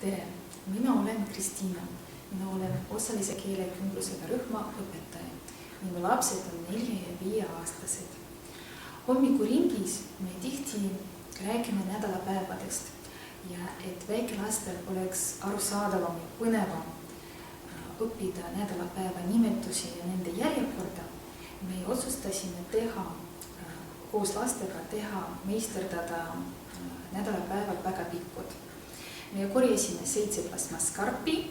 Tere, mina olen Kristiina. Mina olen osalise keelekümblusega rühma õpetaja. Minu lapsed on 4- ja 5-aastased. Hommikuringis me tihti räägime nädalapäevadest ja et väikelastel oleks arusaadavam ja põnevam õppida nädalapäeva nimetusi ja nende järjekorda, me otsustasime koos lastega meisterdada nädalapäevad päkapikud. Me korjasime 7 plastmasskarpi,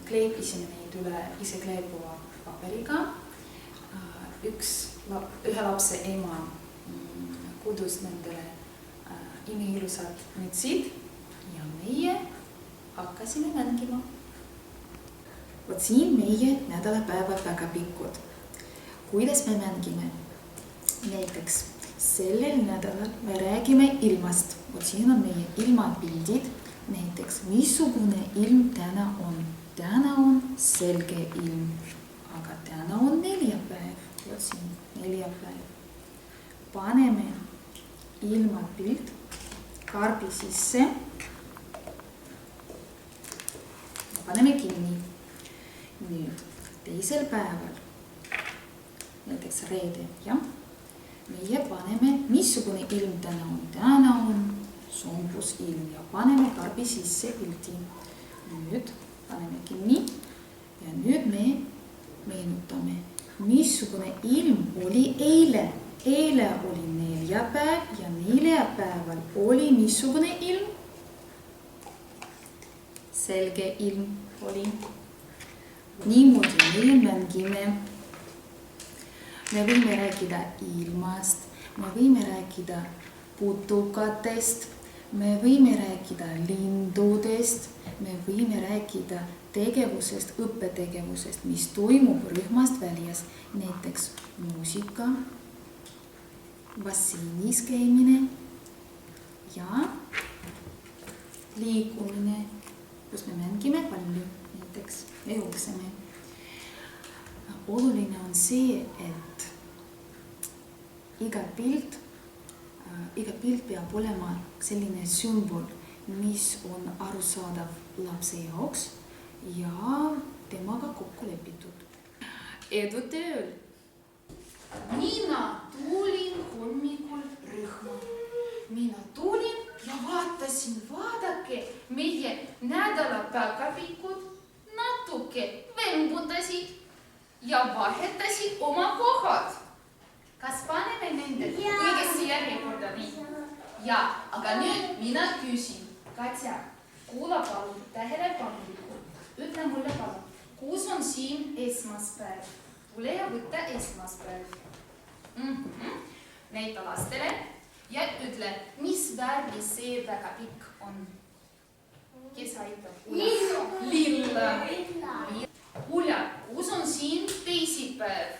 kleepisime neid üle isekleebuva paberiga. Ühe lapse ema kudus nendele imeilusad mütsid ja meie hakkasime mängima. Vot siin meie nädalapäevad päkapikud. Kuidas me mängime? Näiteks sellel nädalal me räägime ilmast. Vot siin on meie ilmapildid. Näiteks, missugune ilm täna on? Täna on selge ilm, aga täna on neljapäev. Vot siin neljapäev. Paneme ilmapild karbi sisse ja paneme kinni. Nüüd teisel päeval, näiteks reede, meie paneme, missugune ilm täna on. Täna on sombus ilm ja paneme karbi sisse pildi. Nüüd paneme kinni ja nüüd me meenutame, missugune ilm oli eile. Eile oli neljapäev ja neljapäeval oli missugune ilm? Selge ilm oli. Niimoodi me mängime. Me võime rääkida ilmast, me võime rääkida putukatest, me võime rääkida lindudest, me võime rääkida tegevusest, õppetegevusest, mis toimub rühmast väljas. Näiteks muusika, basseinis käimine ja liikumine, kus me mängime palli, näiteks me jookseme. Oluline on see, et iga pilt peab olema selline sümbol, mis on arusaadav lapse jaoks ja temaga kokku lepitud. Edu tööl! Mina tulin hommikul rühma. Mina tulin ja vaatasin, vaadake, meie nädala päkapikud natuke vembutasid ja vahetasid oma kohad. Kas paneme nende õigesse järjekorda? Ja, aga nüüd mina küsin. Katja, kuula palun tähelepanelikult. Ütle mulle palun, kus on siin esmaspäev? Tule ja võtta esmaspäev. Näita lastele ja ütle, mis värvi see päkapikk on. Kes aitab? Lilla. Ulja, kus on siin teisipäev?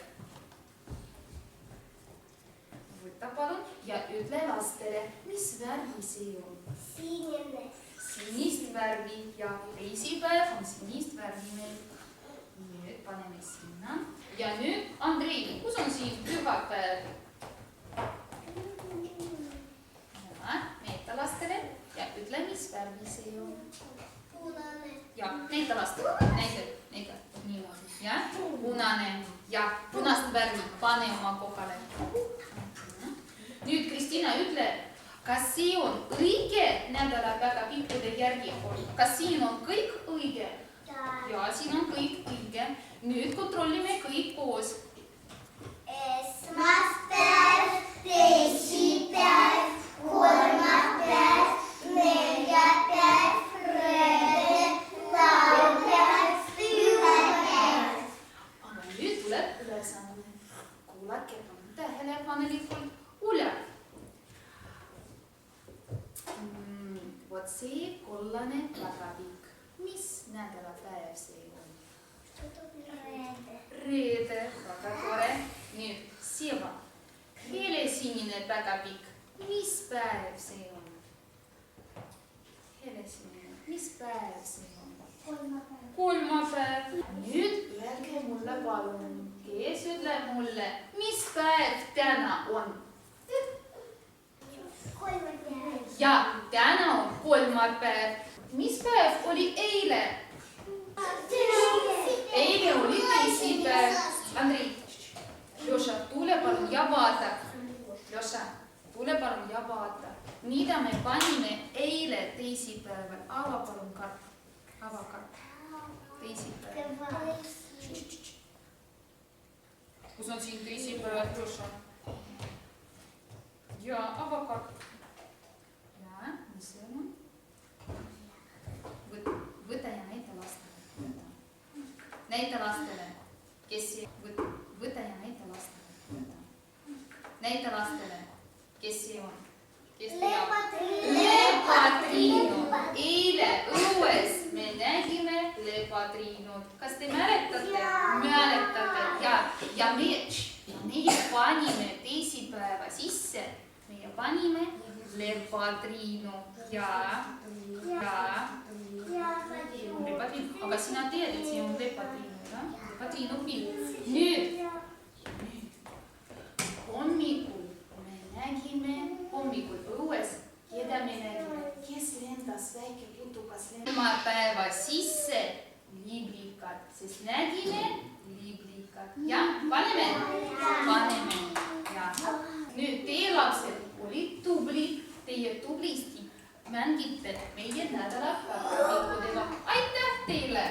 Võta palun ja ütle lastele, mis värvi see on? Sinine. Sinist värvi ja teisipäev on sinist värvi meil. Nüüd paneme sinna. Ja nüüd, Andrei, kus on siin pühapäev? Näita lastele ja ütle, mis värvi see on? Punane. Ja, näita lastele. Näita niimoodi. Ja, punane. Ja, punast värvi pane oma kohale. Nüüd, Kristiina, ütle, kas see on õige nädala päkapikkude järjekord? Kas siin on kõik õige? Ja, siin on kõik õige. Nüüd kontrollime kõik koos. Esmaspäev, teisipäev, kolmapäev, neljapäev, reede, laupäev, pühapäev. Aga nüüd tuleb ülesanne. Kuulake tähelepanelikult. Ulja. Vot see kollane päkapikk. Mis nädalapäev see on? Reede. Väga tore. Nüüd Seva. Helesinine päkapikk. Mis päev see on? Helesinine. Mis päev see on? Kolmapäev. Nüüd öelge mulle palun, kes ütleb mulle, mis päev täna on? Kolmapäev. Ja täna on kolmapäev. Mis päev oli eile? Eile oli teisipäev. Andrei, Ljoša, tule palun ja vaata. Ljoša, tule palun ja vaata. Mida me panime eile teisipäeval? Ava palun karp. Ava karp. Teisipäev. Kus on siin teisipäev, Ljoša? Ja, ava karp. Ja, mis see on? Võta ja näita lastele. Näita lastele, kes see... Võta ja näita lastele. Näita lastele, kes see on. Lepatriino. Eile õues me nägime lepatriinot. Kas te mäletate? Mäletate. Ja meie panime teisipäeva sisse. Meie panime lepatriino. Ja. Aga sina tead, et see on lepatriino. Lepatriino pilt. Nüüd. Hommikul õues, keda me nägime, kes lendas, väike putukas lendas. Kolmapäeva sisse liblikad, sest nägime liblikad. Ja, paneme. Ja. Nüüd teie lapsed olid tublid, teie tublisti mängite meie nädala päevapikkudega. Aitäh teile!